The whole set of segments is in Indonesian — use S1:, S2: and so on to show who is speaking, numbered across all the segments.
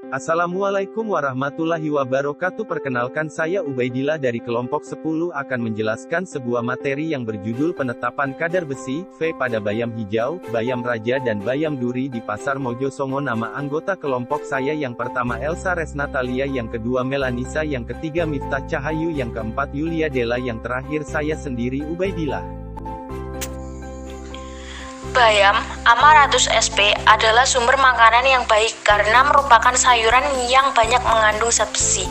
S1: Assalamualaikum warahmatullahi wabarakatuh. Perkenalkan, saya Ubaidillah dari kelompok 10 akan menjelaskan sebuah materi yang berjudul penetapan kadar besi, V pada bayam hijau, bayam raja dan bayam duri di Pasar Mojosongo. Nama anggota kelompok saya yang pertama Elsa Resnatalia, yang kedua Melanisa, yang ketiga Miftah Cahayu, yang keempat Yulia Della, yang terakhir saya sendiri Ubaidillah.
S2: Bayam Amaratus sp adalah sumber makanan yang baik karena merupakan sayuran yang banyak mengandung zat besi.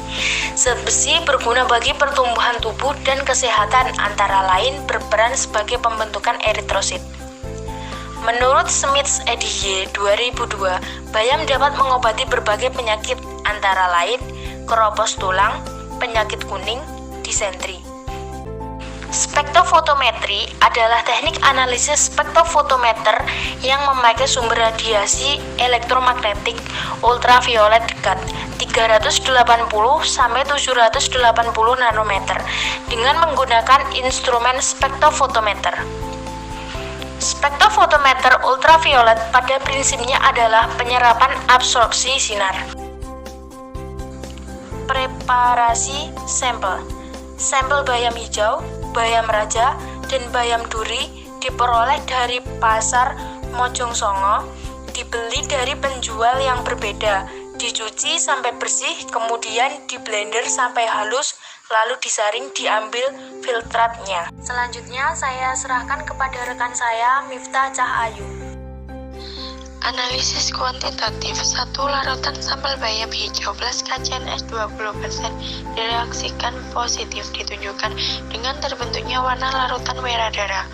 S2: Zat besi berguna bagi pertumbuhan tubuh dan kesehatan, antara lain berperan sebagai pembentukan eritrosit. Menurut Smith edy 2002, bayam dapat mengobati berbagai penyakit, antara lain keropos tulang, penyakit kuning, disentri. Spektrofotometri adalah teknik analisis spektrofotometer yang memakai sumber radiasi elektromagnetik ultraviolet dekat 380 sampai 780 nanometer dengan menggunakan instrumen spektrofotometer. Spektrofotometer ultraviolet pada prinsipnya adalah penyerapan absorpsi sinar. Preparasi sampel. Sampel bayam hijau, bayam raja, dan bayam duri diperoleh dari Pasar Mojosongo, dibeli dari penjual yang berbeda, dicuci sampai bersih, kemudian di blender sampai halus, lalu disaring, diambil filtratnya. Selanjutnya saya serahkan kepada rekan saya, Miftah Cahayu.
S3: Analisis kuantitatif. 1. Larutan sampel bayam hijau plus KCNS 20% direaksikan positif ditunjukkan dengan terbentuknya warna larutan merah darah.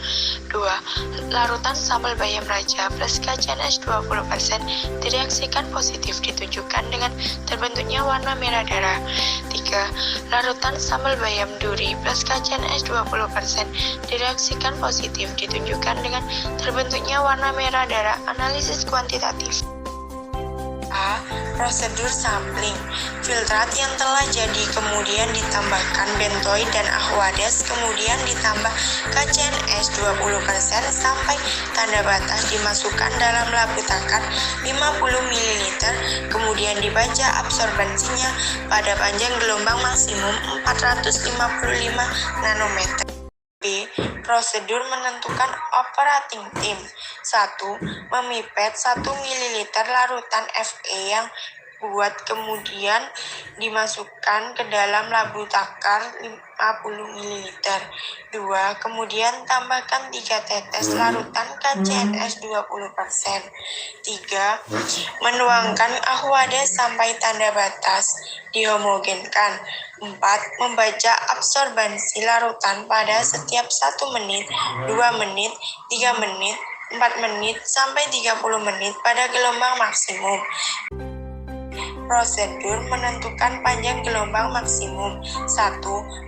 S3: 2. Larutan sampel bayam raja plus KCNS 20% direaksikan positif ditunjukkan dengan terbentuknya warna merah darah. 3. Larutan sampel bayam duri plus KCNS 20% direaksikan positif ditunjukkan dengan terbentuknya warna merah darah. Analisis kuantitatif.
S4: A. Prosedur sampling. Filtrat yang telah jadi kemudian ditambahkan bentoid dan aqueous, kemudian ditambah KCNS 20% sampai tanda batas, dimasukkan dalam labu takar 50 ml, kemudian dibaca absorbensinya pada panjang gelombang maksimum 455 nanometer. B. Prosedur menentukan operating time. 1. Memipet 1 ml larutan Fe yang buat, kemudian dimasukkan ke dalam labu takar 50 ml. 2. Kemudian tambahkan 3 tetes larutan KCNS 20%. 3. Menuangkan aqueous sampai tanda batas, dihomogenkan. 4. Membaca absorbansi larutan pada setiap 1 menit, 2 menit, 3 menit, 4 menit, sampai 30 menit pada gelombang maksimum. Prosedur menentukan panjang gelombang maksimum. 1.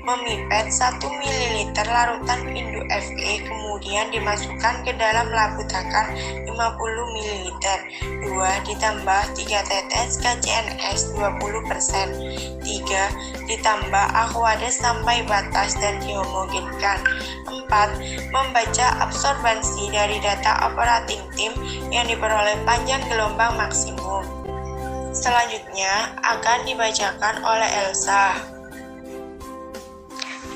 S4: Memipet 1 ml larutan Indo Fe, kemudian dimasukkan ke dalam labu takar 50 ml. 2. Ditambah 3 tetes KCNS 20%. 3. Ditambah aqueous sampai batas dan dihomogenkan. 4. Membaca absorbansi dari data operating time yang diperoleh panjang gelombang maksimum. Selanjutnya akan dibacakan oleh Elsa.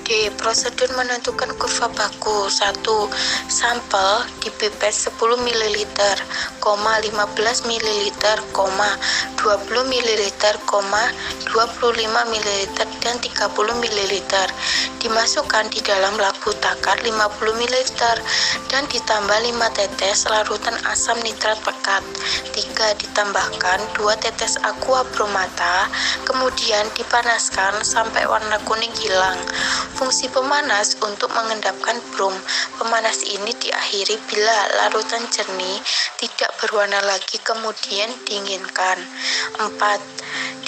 S3: D. Prosedur menentukan kurva baku. 1. Sampel dipipet 10 ml, 15 ml, 20 ml, 25 ml, dan 30 ml. Dimasukkan di dalam labu takar 50 ml dan ditambah 5 tetes larutan asam nitrat pekat. 3. Ditambahkan 2 tetes aqua bromata, kemudian dipanaskan sampai warna kuning hilang. Fungsi pemanas untuk mengendapkan brom. Pemanas ini diakhiri bila larutan jernih tidak berwarna lagi, kemudian dinginkan. 4.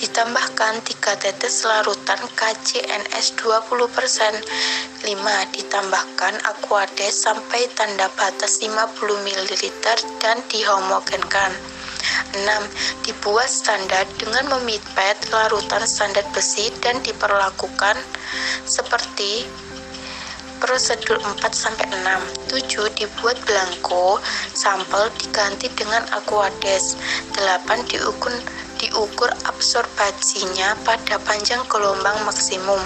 S3: Ditambahkan 3 tetes larutan KCNS 20%. 5. Ditambahkan aqueous sampai tanda batas 50 ml dan dihomogenkan. 6. Dibuat standar dengan memipet larutan standar besi dan diperlakukan seperti prosedur 4-6. 7. Dibuat belangko, sampel diganti dengan aqueous. 8. diukur absorpsinya pada panjang gelombang maksimum.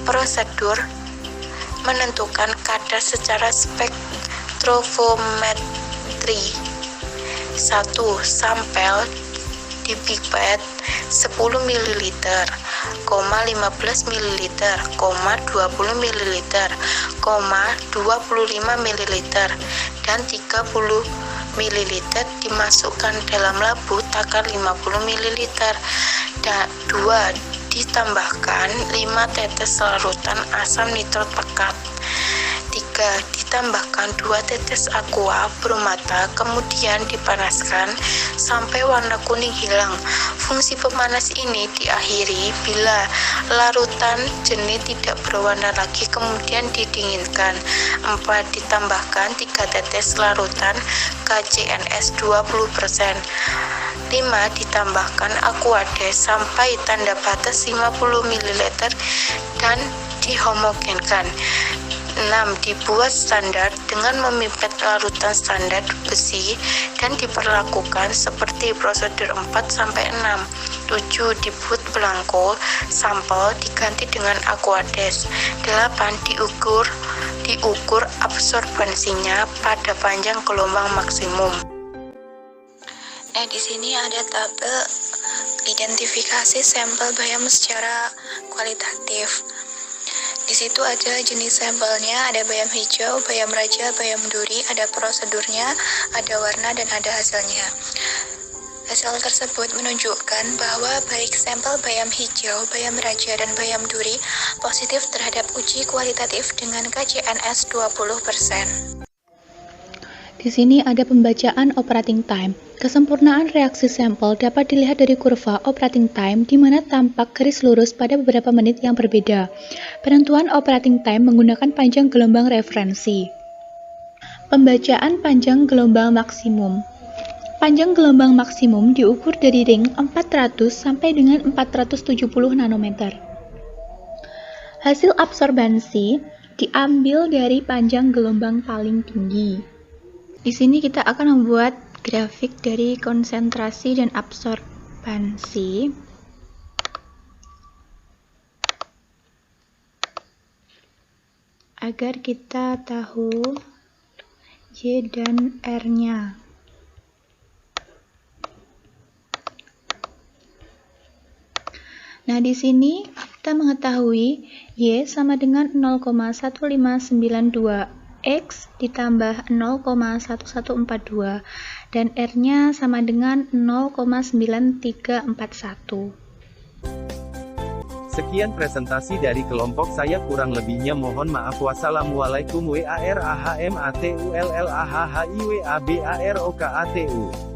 S3: Prosedur menentukan kadar secara spektrofometri. 1. Sampel dipipet 10 ml, 15 ml, 20 ml, 25 ml, dan 30 ml dimasukkan dalam labu takar 50 ml. 2. Ditambahkan 5 tetes larutan asam nitrat pekat. 3. Ditambahkan 2 tetes aqua bromata, kemudian dipanaskan sampai warna kuning hilang. Fungsi pemanas ini diakhiri bila larutan jenis tidak berwarna lagi, kemudian didinginkan. 4. Ditambahkan 3 tetes larutan KCNS 20%. 5. Ditambahkan aquades sampai tanda batas 50 ml dan dihomogenkan. 6. Dibuat standar dengan memipet larutan standar besi dan diperlakukan seperti prosedur 4-6. 7. Dibuat belangko, sampel diganti dengan aquades. 8. Diukur absorbensinya pada panjang gelombang maksimum.
S2: Di sini ada tabel identifikasi sampel bayam secara kualitatif. Di situ ada jenis sampelnya, ada bayam hijau, bayam raja, bayam duri, ada prosedurnya, ada warna, dan ada hasilnya. Hasil tersebut menunjukkan bahwa baik sampel bayam hijau, bayam raja, dan bayam duri positif terhadap uji kualitatif dengan KCNS 20%.
S5: Di sini ada pembacaan operating time. Kesempurnaan reaksi sampel dapat dilihat dari kurva operating time di mana tampak garis lurus pada beberapa menit yang berbeda. Penentuan operating time menggunakan panjang gelombang referensi. Pembacaan panjang gelombang maksimum. Panjang gelombang maksimum diukur dari ring 400 sampai dengan 470 nanometer. Hasil absorbensi diambil dari panjang gelombang paling tinggi. Di sini kita akan membuat grafik dari konsentrasi dan absorbensi. Agar kita tahu Y dan R-nya. Nah, di sini kita mengetahui Y sama dengan 0,1592 X ditambah 0,1142 dan R-nya sama dengan 0,9341.
S1: Sekian presentasi dari kelompok saya, kurang lebihnya mohon maaf. Wassalamualaikum warahmatullahi wabarakatuh.